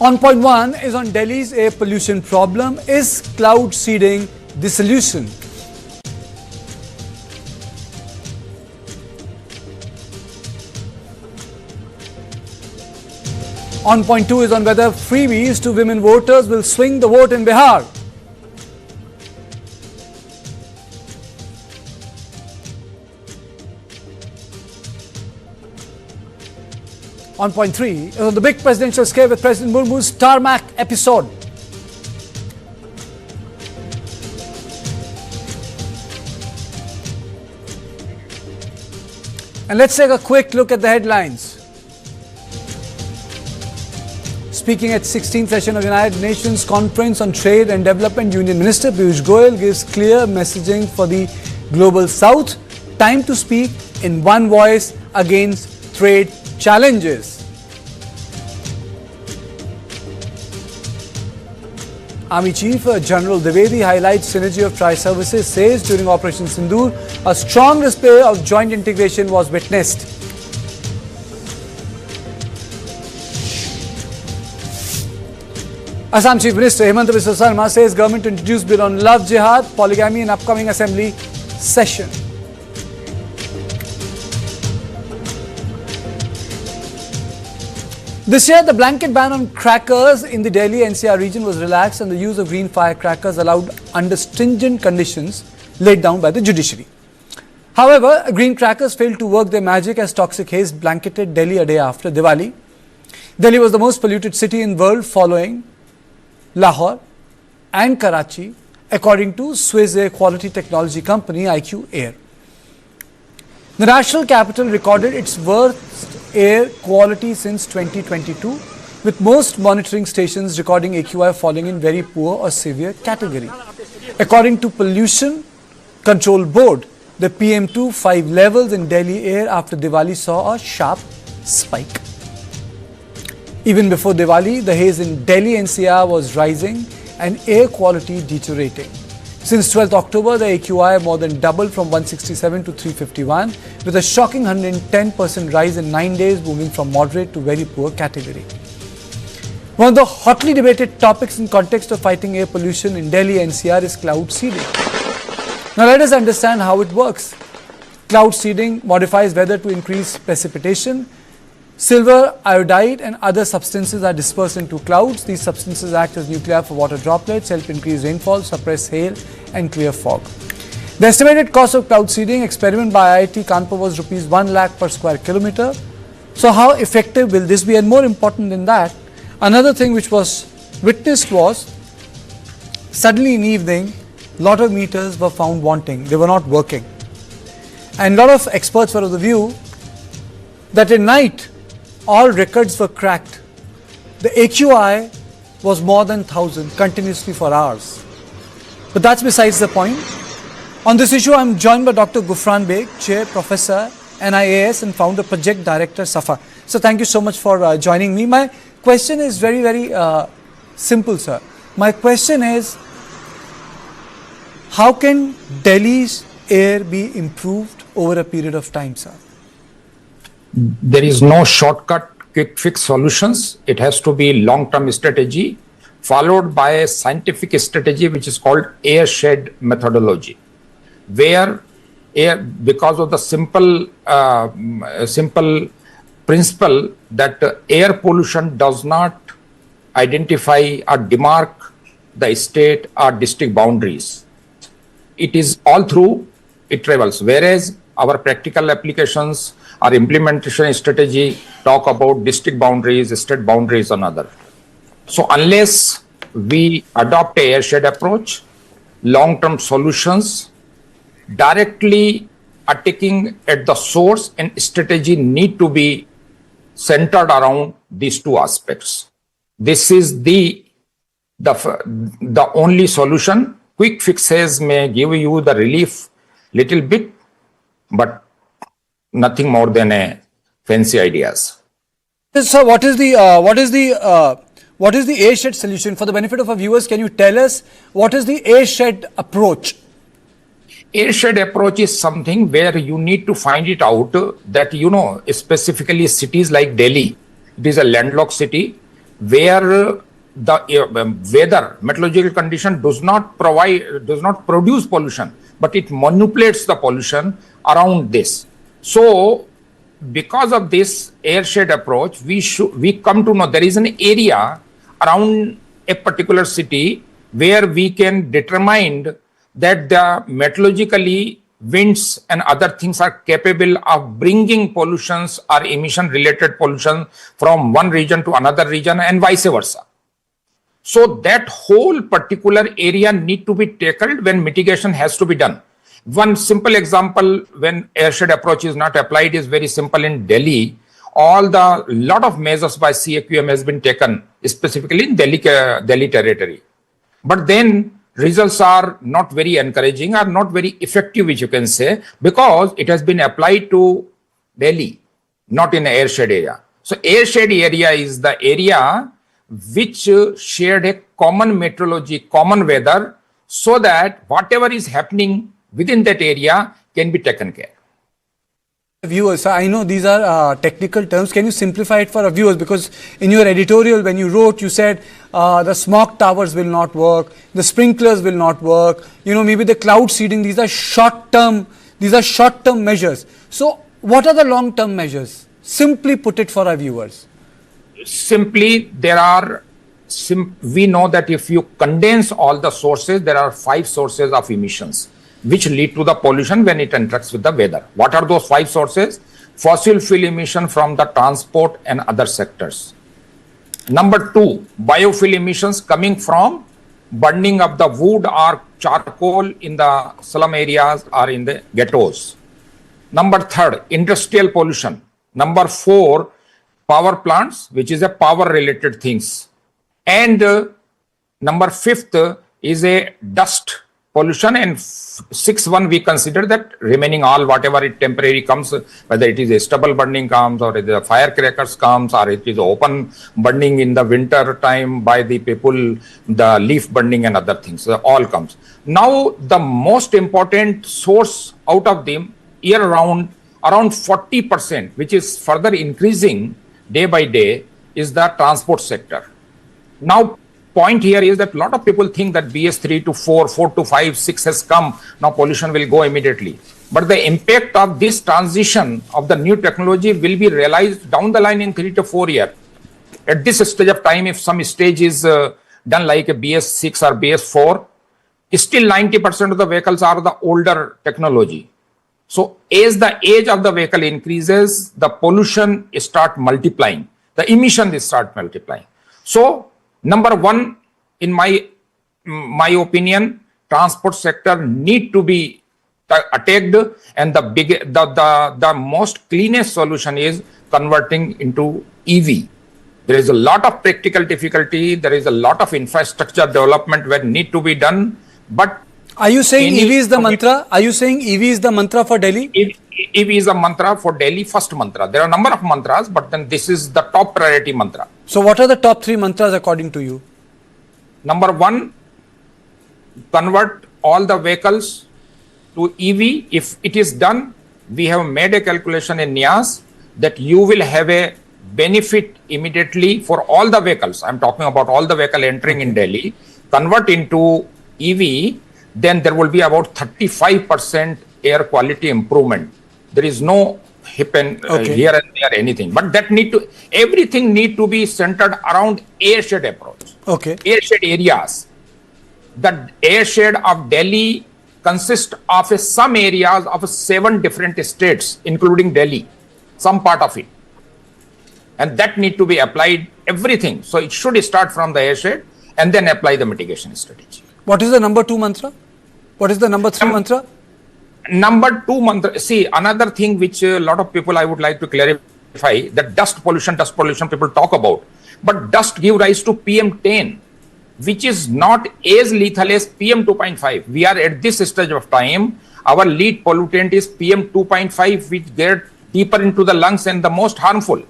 On point 1 is on Delhi's air pollution problem. Is cloud seeding the solution? On point 2 is on whether freebies to women voters will swing the vote in Bihar. On point 3 is on the big presidential scare with President Murmu's tarmac episode. And let's take a quick look at the headlines. Speaking at 16th session of United Nations Conference on Trade and Development, Union Minister Piyush Goyal gives clear messaging for the Global South. Time to speak in one voice against trade challenges. Army Chief General Dwivedi highlights synergy of tri-services, says during Operation Sindoor, a strong display of joint integration was witnessed. Assam Chief Minister Hemant Biswa Sarma says government to introduce bill on love jihad, polygamy in upcoming assembly session. This year, the blanket ban on crackers in the Delhi-NCR region was relaxed and the use of green firecrackers allowed under stringent conditions laid down by the judiciary. However, green crackers failed to work their magic as toxic haze blanketed Delhi a day after Diwali. Delhi was the most polluted city in the world following Lahore and Karachi, according to Swiss air quality technology company IQAir. The national capital recorded its worst air quality since 2022, with most monitoring stations recording AQI falling in very poor or severe category. According to Pollution Control Board, the PM2.5 levels in Delhi air after Diwali saw a sharp spike. Even before Diwali, the haze in Delhi-NCR was rising and air quality deteriorating. Since 12th October, the AQI more than doubled from 167 to 351, with a shocking 110% rise in 9 days, moving from moderate to very poor category. One of the hotly debated topics in context of fighting air pollution in Delhi-NCR is cloud seeding. Now let us understand how it works. Cloud seeding modifies weather to increase precipitation. Silver iodide and other substances are dispersed into clouds. These substances act as nuclei for water droplets, help increase rainfall, suppress hail and clear fog. The estimated cost of cloud seeding experiment by IIT Kanpur was rupees 1 lakh per square kilometer. So how effective will this be? And more important than that, another thing which was witnessed was suddenly in evening, lot of meters were found wanting. They were not working. And a lot of experts were of the view that at night, all records were cracked. The AQI was more than 1000 continuously for hours. But that's besides the point. On this issue, I'm joined by Dr. Gufran Beg, Chair, Professor, NIAS and Founder, Project Director, SAFA. So thank you so much for joining me. My question is very simple, sir. My question is, how can Delhi's air be improved over a period of time, sir? There is no shortcut, quick fix solutions. It has to be long-term strategy followed by a scientific strategy which is called airshed methodology, where because of the simple principle that air pollution does not identify or demark the state or district boundaries. It is all through, it travels, whereas our practical applications or implementation strategy talk about district boundaries, state boundaries and other. So unless we adopt a airshed approach, long-term solutions directly attacking at the source and strategy need to be centered around these two aspects. This is the only solution. Quick fixes may give you the relief little bit, but nothing more than a fancy ideas. So what is the airshed solution? For the benefit of our viewers, can you tell us what is the airshed approach? Airshed approach is something where you need to find it out that, specifically cities like Delhi, it is a landlocked city. where the weather, meteorological condition does not produce pollution, but it manipulates the pollution around this. So, because of this air-shade approach, we come to know there is an area around a particular city where we can determine that the meteorologically winds and other things are capable of bringing pollutions or emission related pollution from one region to another region and vice versa. So that whole particular area need to be tackled when mitigation has to be done. One simple example when air-shade approach is not applied is very simple. In Delhi, lot of measures by CAQM has been taken, specifically in Delhi territory. But then results are not very encouraging, are not very effective, which you can say, because it has been applied to Delhi, not in air-shade area. So air-shade area is the area which shared a common meteorology, common weather, so that whatever is happening within that area can be taken care. Viewers, I know these are technical terms. Can you simplify it for our viewers? Because in your editorial, when you wrote, you said the smog towers will not work, the sprinklers will not work. Maybe the cloud seeding. These are short-term measures. So, what are the long-term measures? Simply put it for our viewers. Simply, we know that if you condense all the sources, there are 5 sources of emissions which lead to the pollution when it interacts with the weather. What are those 5 sources? Fossil fuel emission from the transport and other sectors. Number 2, biofuel emissions coming from burning of the wood or charcoal in the slum areas or in the ghettos. Number 3, industrial pollution. Number 4, power plants, which is a power related things. And number 5th is a dust pollution, and 6th one we consider that remaining all whatever it temporary comes, whether it is a stubble burning comes or the firecrackers comes or it is open burning in the winter time by the people, the leaf burning and other things, so all comes. Now the most important source out of them year round, around 40%, which is further increasing day by day, is the transport sector. Now point here is that a lot of people think that BS 3 to 4, 4 to 5, 6 has come, now pollution will go immediately. But the impact of this transition of the new technology will be realized down the line in 3 to 4 years. At this stage of time, if some stage is done like a BS 6 or BS 4, still 90% of the vehicles are the older technology. So as the age of the vehicle increases, the pollution start multiplying, the emissions start multiplying. So number 1, in my opinion, transport sector need to be attacked, and the most cleanest solution is converting into EV. There is a lot of practical difficulty. There is a lot of infrastructure development where need to be done. But are you saying EV is the mantra? Are you saying EV is the mantra for Delhi? EV is a mantra for Delhi, first mantra. There are a number of mantras, but then this is the top priority mantra. So what are the top 3 mantras according to you? Number 1, convert all the vehicles to EV. If it is done, we have made a calculation in NIAS that you will have a benefit immediately for all the vehicles. I'm talking about all the vehicle entering in Delhi. Convert into EV, then there will be about 35% air quality improvement. There is no hip and here and there anything, but that everything need to be centered around air-shade approach. Okay. Air-shade areas. The air-shade of Delhi consists of some areas of 7 different states, including Delhi, some part of it. And that need to be applied everything. So it should start from the air-shade and then apply the mitigation strategy. What is the number 2 mantra? What is the number 3 mantra? Number 2 mantra, see, another thing which a lot of people I would like to clarify, that dust pollution people talk about. But dust give rise to PM10, which is not as lethal as PM2.5. We are at this stage of time, our lead pollutant is PM2.5, which get deeper into the lungs and the most harmful.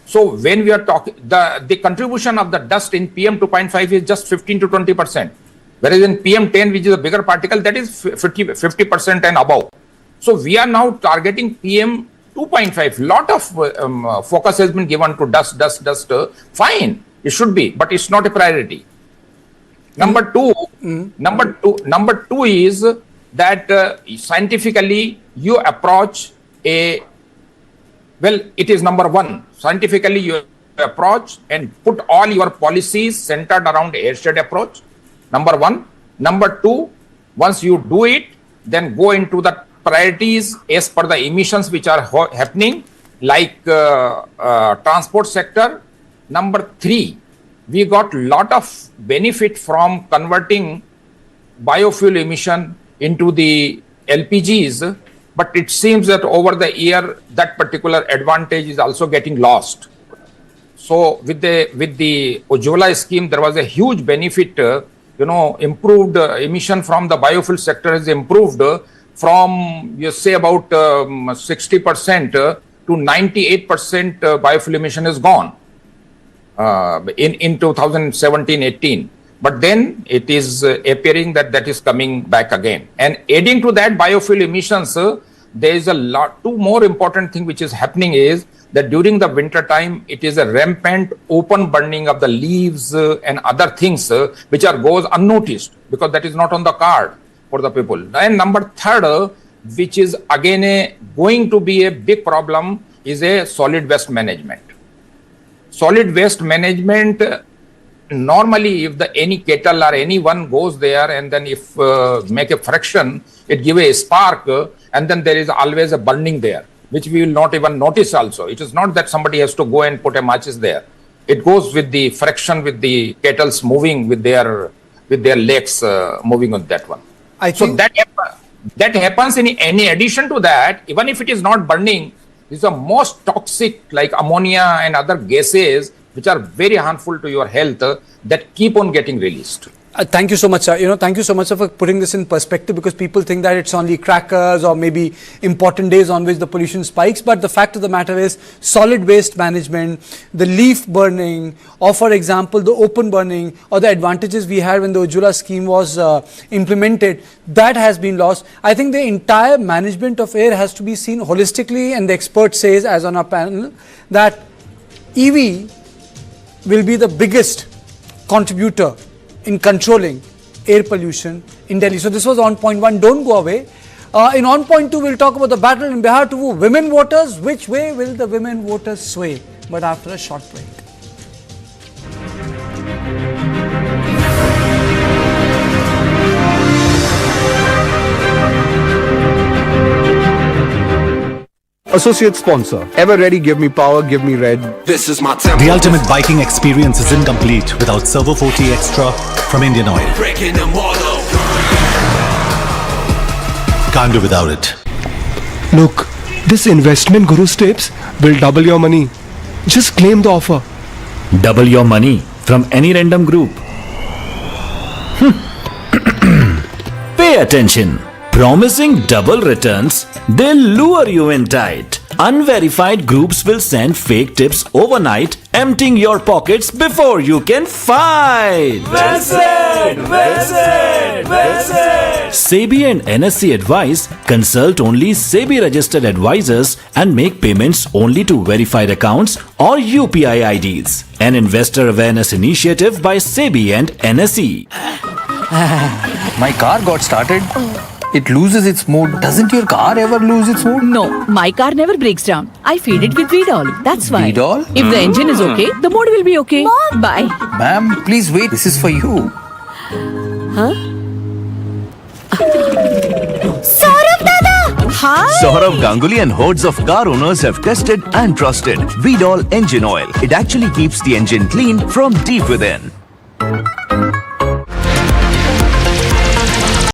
So when we are talking, the contribution of the dust in PM2.5 is just 15 to 20%. Whereas in PM10, which is a bigger particle, that is 50% and above. So we are now targeting PM2.5. Lot of focus has been given to dust, fine. It should be, but it's not a priority. Number two is that scientifically you approach it is number one. Scientifically you approach and put all your policies centered around airshed approach. Number one. Number two, once you do it, then go into the priorities as per the emissions which are happening, like transport sector. Number three, we got lot of benefit from converting biofuel emission into the LPGs, but it seems that over the year that particular advantage is also getting lost. So with the Ujjwala scheme, there was a huge benefit. Improved emission from the biofuel sector has improved from you say about 60% to 98% biofuel emission is gone in 2017-18. But then it is appearing that is coming back again. And adding to that biofuel emissions, there is two more important thing which is happening is that during the winter time, it is a rampant open burning of the leaves and other things which goes unnoticed because that is not on the card for the people. And number third, which is again going to be a big problem, is a solid waste management. Solid waste management, normally if any kettle or anyone goes there and then if make a friction, it give a spark and then there is always a burning there, which we will not even notice also. It is not that somebody has to go and put a matches there. It goes with the friction, with the kettles moving, with their legs moving on that one. So that happens in any addition to that, even if it is not burning, is the most toxic like ammonia and other gases which are very harmful to your health that keep on getting released. Thank you so much, sir. Thank you so much, sir, for putting this in perspective, because people think that it's only crackers or maybe important days on which the pollution spikes. But the fact of the matter is solid waste management, the leaf burning, or for example, the open burning, or the advantages we had when the Ujjwala scheme was implemented, that has been lost. I think the entire management of air has to be seen holistically, and the expert says, as on our panel, that EV will be the biggest contributor in controlling air pollution in Delhi. So this was on point one. Don't go away. In on point two, we'll talk about the battle in Bihar to woo women voters. Which way will the women voters sway? But after a short break. Associate sponsor. Ever ready? Give me power, give me red. This is my tempo. The ultimate biking experience is incomplete without Servo 40 Extra from Indian Oil. Breaking them all out. Can't do without it. Look, this investment Guru's tips will double your money. Just claim the offer. Double your money from any random group. Pay attention. Promising double returns, they'll lure you in tight. Unverified groups will send fake tips overnight, emptying your pockets before you can fight. Worsened! SEBI and NSE advise, consult only SEBI registered advisors and make payments only to verified accounts or UPI IDs. An investor awareness initiative by SEBI and NSE. My car got started. It loses its mood. Doesn't your car ever lose its mood? No, my car never breaks down. I feed it with Vedol. That's why. Vedol? If the engine is okay, the mood will be okay. Mom! Bye. Ma'am, please wait. This is for you. Huh? Saurav Dada! Hi! Saurav Ganguly and hordes of car owners have tested and trusted Vedol engine oil. It actually keeps the engine clean from deep within.